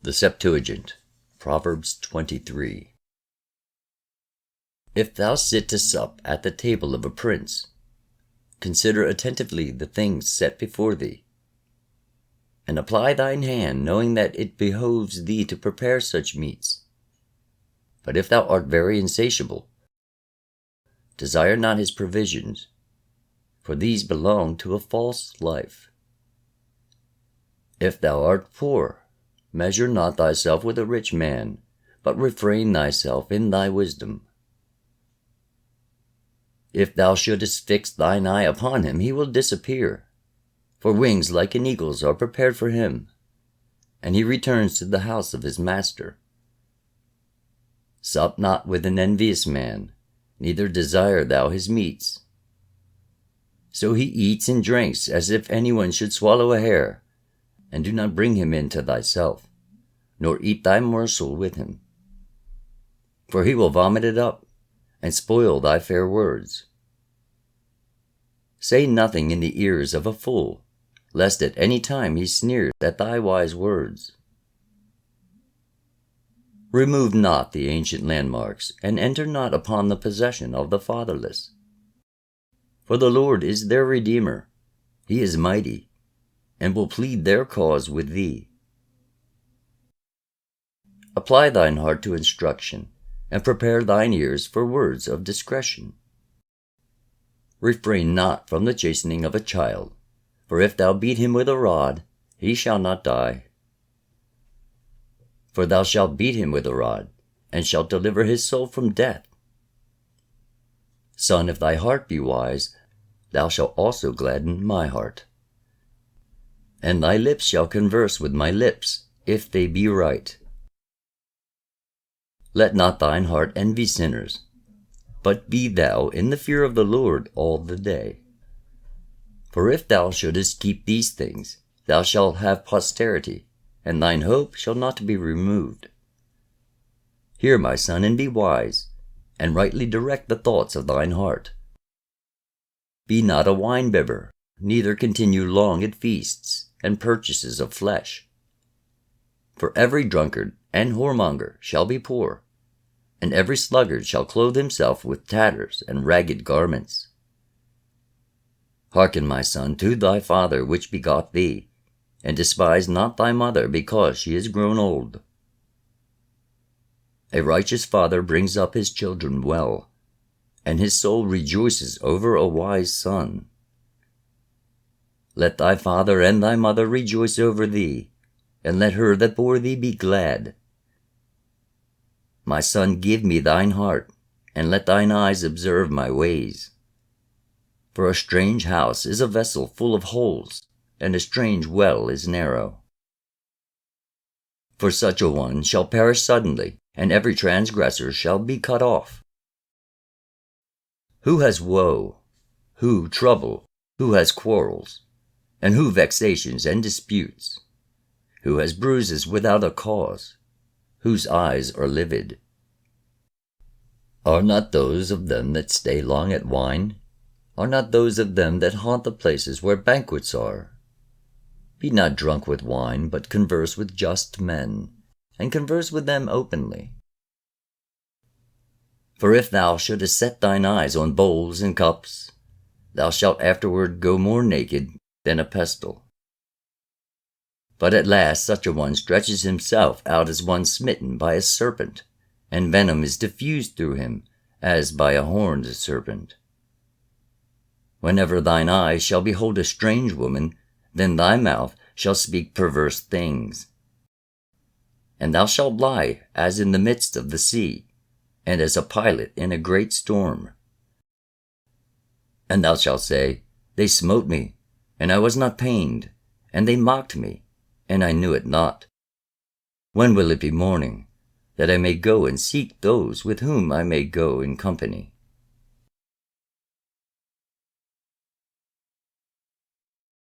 The Septuagint, Proverbs 23. If thou sit to sup at the table of a prince, consider attentively the things set before thee, and apply thine hand, knowing that it behoves thee to prepare such meats. But if thou art very insatiable, desire not his provisions, for these belong to a false life. If thou art poor, measure not thyself with a rich man, but refrain thyself in thy wisdom. If thou shouldest fix thine eye upon him, he will disappear, for wings like an eagle's are prepared for him, and he returns to the house of his master. Sup not with an envious man, neither desire thou his meats. So he eats and drinks as if anyone should swallow a hair, and do not bring him in to thyself, nor eat thy morsel with him. For he will vomit it up, and spoil thy fair words. Say nothing in the ears of a fool, lest at any time he sneers at thy wise words. Remove not the ancient landmarks, and enter not upon the possession of the fatherless. For the Lord is their Redeemer, he is mighty, and will plead their cause with thee. Apply thine heart to instruction, and prepare thine ears for words of discretion. Refrain not from the chastening of a child, for if thou beat him with a rod, he shall not die. For thou shalt beat him with a rod, and shalt deliver his soul from death. Son, if thy heart be wise, thou shalt also gladden my heart. And thy lips shall converse with my lips, if they be right. Let not thine heart envy sinners, but be thou in the fear of the Lord all the day. For if thou shouldest keep these things, thou shalt have posterity, and thine hope shall not be removed. Hear, my son, and be wise, and rightly direct the thoughts of thine heart. Be not a winebibber, neither continue long at feasts and purchases of flesh. For every drunkard and whoremonger shall be poor, and every sluggard shall clothe himself with tatters and ragged garments. Hearken, my son, to thy father which begot thee, and despise not thy mother because she is grown old. A righteous father brings up his children well, and his soul rejoices over a wise son. Let thy father and thy mother rejoice over thee, and let her that bore thee be glad. My son, give me thine heart, and let thine eyes observe my ways. For a strange house is a vessel full of holes, and a strange well is narrow. For such a one shall perish suddenly, and every transgressor shall be cut off. Who has woe? Who trouble? Who has quarrels? And who vexations and disputes? Who has bruises without a cause? Whose eyes are livid? Are not those of them that stay long at wine? Are not those of them that haunt the places where banquets are? Be not drunk with wine, but converse with just men, and converse with them openly. For if thou shouldest set thine eyes on bowls and cups, thou shalt afterward go more naked than a pestle. But at last such a one stretches himself out as one smitten by a serpent, and venom is diffused through him as by a horned serpent. Whenever thine eyes shall behold a strange woman, then thy mouth shall speak perverse things. And thou shalt lie as in the midst of the sea, and as a pilot in a great storm. And thou shalt say, They smote me, and I was not pained, and they mocked me, and I knew it not. When will it be morning, that I may go and seek those with whom I may go in company?